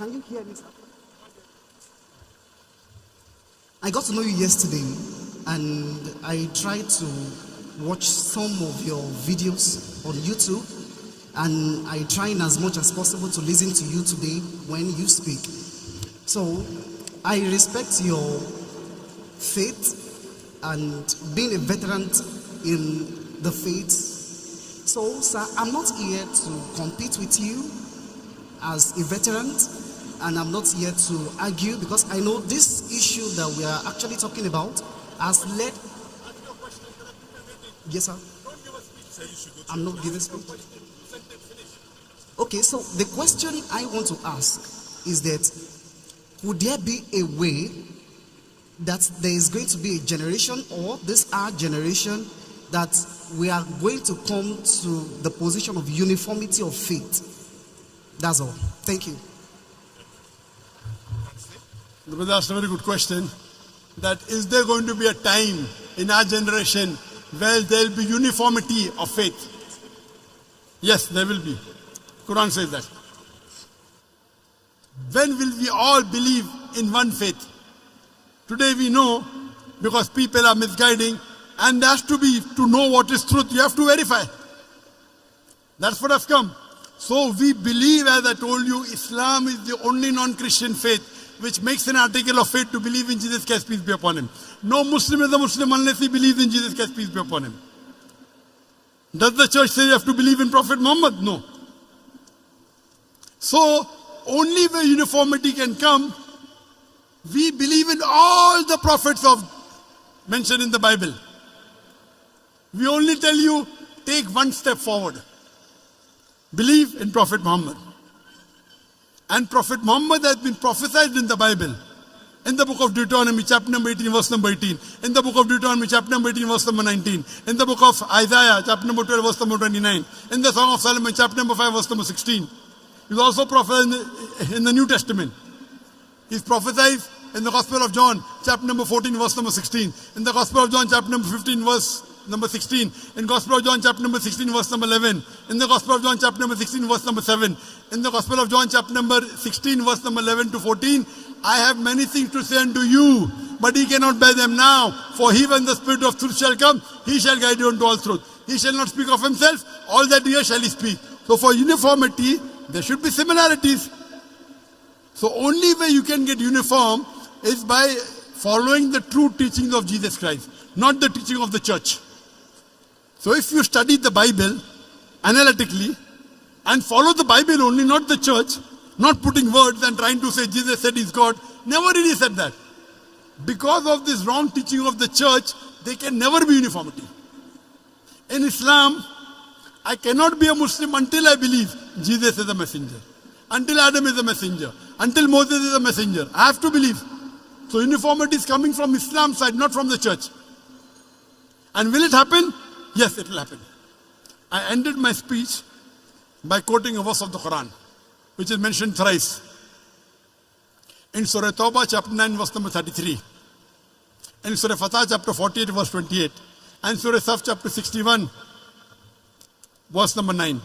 Can you hear me, sir? I got to know you yesterday, and I tried to watch some of your videos on YouTube, and I try as much as possible to listen to you today when you speak. So I respect your faith and being a veteran in the faith. So, sir, I'm not here to compete with you as a veteran, and I'm not here to argue, because I know this issue that we are actually talking about has led. Yes, sir. I'm not giving speech. Okay, so the question I want to ask is that would there be a way that there is going to be a generation, or this our generation, that we are going to come to the position of uniformity of faith? That's all. Thank you. The brother asked a very good question. That is there going to be a time in our generation where there will be uniformity of faith? Yes, there will be. Quran says that. When will we all believe in one faith? Today we know, because people are misguiding, and there has to be, to know what is truth, you have to verify. That's what has come. So we believe, as I told you, Islam is the only non-Christian faith which makes an article of faith to believe in Jesus Christ, peace be upon him. No Muslim is a Muslim unless he believes in Jesus Christ, peace be upon him. Does the church say you have to believe in Prophet Muhammad? No. So, only where uniformity can come, we believe in all the prophets mentioned in the Bible. We only tell you, take one step forward. Believe in Prophet Muhammad. And Prophet Muhammad has been prophesied in the Bible. In the book of Deuteronomy, chapter number 18, verse number 18. In the book of Deuteronomy, chapter number 18, verse number 19. In the book of Isaiah, chapter number 12, verse number 29. In the Song of Solomon, chapter number 5, verse number 16. He's also prophesied in the New Testament. He's prophesied in the Gospel of John, chapter number 14, verse number 16. In the Gospel of John, chapter number 15, verse number 16. In Gospel of John, chapter number 16, verse number 11. In the Gospel of John, chapter number 16, verse number 7. In the Gospel of John, chapter number 16, verse number 11 to 14. I have many things to say unto you, but ye cannot bear them now. For he, when the Spirit of truth shall come, he shall guide you unto all truth. He shall not speak of himself, all that he hears shall he speak. So for uniformity, there should be similarities. So only way you can get uniform is by following the true teachings of Jesus Christ, not the teaching of the church. So if you study the Bible analytically and follow the Bible only, not the church, not putting words and trying to say Jesus said he's God, never really said that. Because of this wrong teaching of the church, there can never be uniformity. In Islam, I cannot be a Muslim until I believe Jesus is a messenger, until Adam is a messenger, until Moses is a messenger. I have to believe. So uniformity is coming from Islam's side, not from the church. And will it happen? Yes, it will happen. I ended my speech by quoting a verse of the Quran, which is mentioned thrice. In Surah Tawbah, chapter 9, verse number 33. In Surah Fatah, chapter 48, verse 28. And Surah Saf, chapter 61, verse number 9.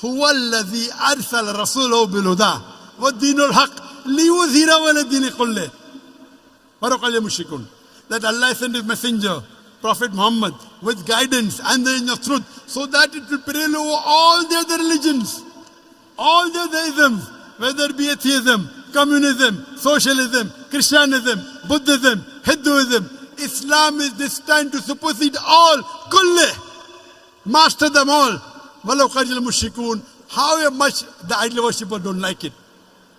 هو الذي أرسل رسوله بالهدى والدين الحق ليظهره على الدين كله ولو كره المشركون. That Allah sent His messenger, Prophet Muhammad, with guidance and the end of truth, so that it will prevail over all the other religions, all the other isms, whether it be atheism, communism, socialism, Christianism, Buddhism, Hinduism. Islam is destined to supersede all, kulle, master them all. Walau kajil mushrikun, however much the idol worshippers don't like it.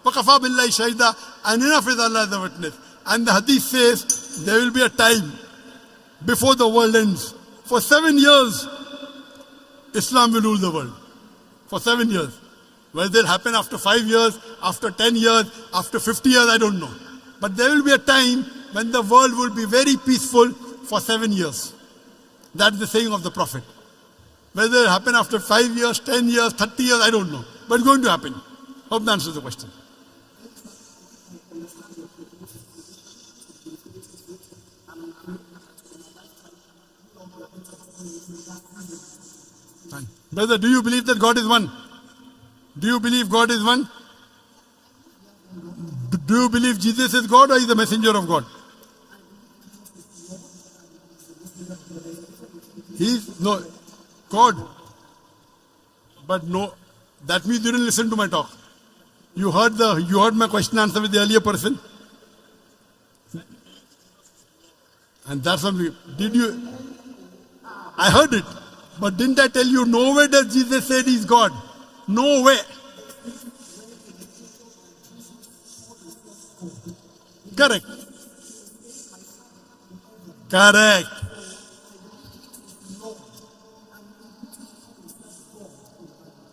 Waqafa billahi shahida, and enough is Allah as a witness. And the hadith says there will be a time before the world ends. For 7 years, Islam will rule the world. For 7 years. Whether it will happen after 5 years, after 10 years, after 50 years, I don't know. But there will be a time when the world will be very peaceful for 7 years. That's the saying of the Prophet. Whether it will happen after 5 years, 10 years, 30 years, I don't know. But it's going to happen. Hope that answers the question. Fine. Brother, do you believe that God is one? Do you believe God is one? Do you believe Jesus is God or is the messenger of God? He's no God. But no, that means you didn't listen to my talk. You heard my question answer with the earlier person. And that's something. Did you? I heard it. But didn't I tell you nowhere does Jesus say he's God? No way. Correct. Correct.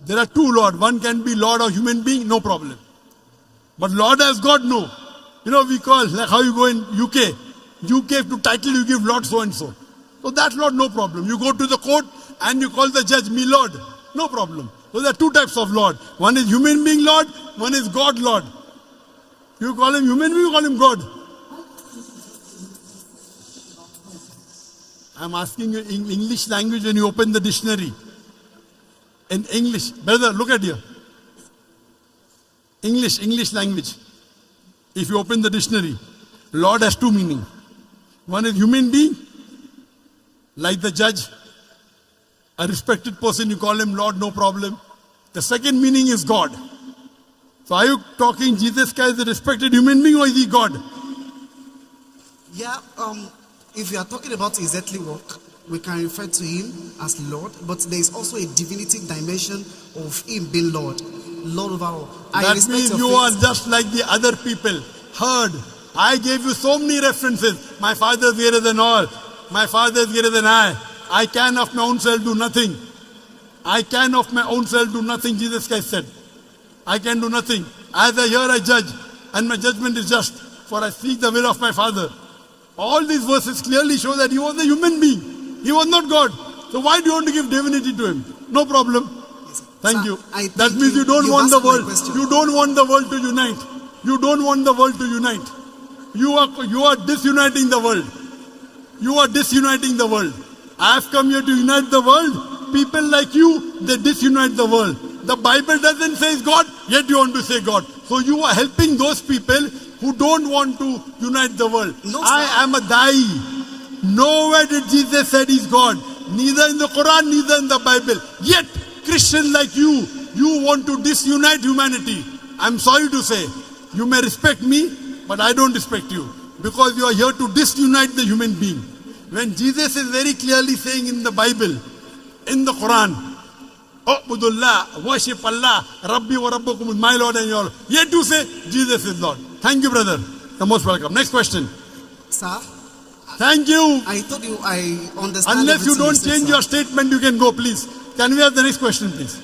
There are two Lord. One can be Lord or human being, no problem. But Lord as God, no. You know, we call, like how you go in UK. UK to title you give Lord so and so. So that's Lord, no problem. You go to the court and you call the judge me Lord. No problem. So there are two types of Lord. One is human being Lord, one is God Lord. You call him human being, you call him God. I'm asking you in English language when you open the dictionary. In English, brother, look at here. English language. If you open the dictionary, Lord has two meanings. One is human being, like the judge, a respected person, you call him Lord, no problem. The second meaning is God. So are you talking Jesus Christ is a respected human being or is he God? Yeah, if you are talking about his earthly work, we can refer to him as Lord, but there is also a divinity dimension of him being Lord. Lord over all. That means you are just like the other people. Heard. I gave you so many references. My Father is greater than all. My Father is greater than I. I can of my own self do nothing. I can of my own self do nothing, Jesus Christ said. I can do nothing. As I hear, I judge. And my judgment is just. For I seek the will of my Father. All these verses clearly show that he was a human being. He was not God. So why do you want to give divinity to him? No problem. Thank you. That means you don't want the world. You don't want the world to unite. You don't want the world to unite. You are disuniting the world. You are disuniting the world. I have come here to unite the world. People like you, they disunite the world. The Bible doesn't say God, yet you want to say God. So you are helping those people who don't want to unite the world. No, I am a dai. Nowhere did Jesus say he's God. Neither in the Quran, neither in the Bible. Yet, Christians like you want to disunite humanity. I'm sorry to say. You may respect me, but I don't respect you. Because you are here to disunite the human being. When Jesus is very clearly saying in the Bible, in the Quran, Ubudullah, worship Allah, Rabbi wa Rabbukum, my Lord and your Lord. Yet you say, Jesus is Lord. Thank you, brother. You're most welcome. Next question. Sir? Thank you. I told you I understand. Unless you don't change your statement, you can go, please. Can we have the next question, please?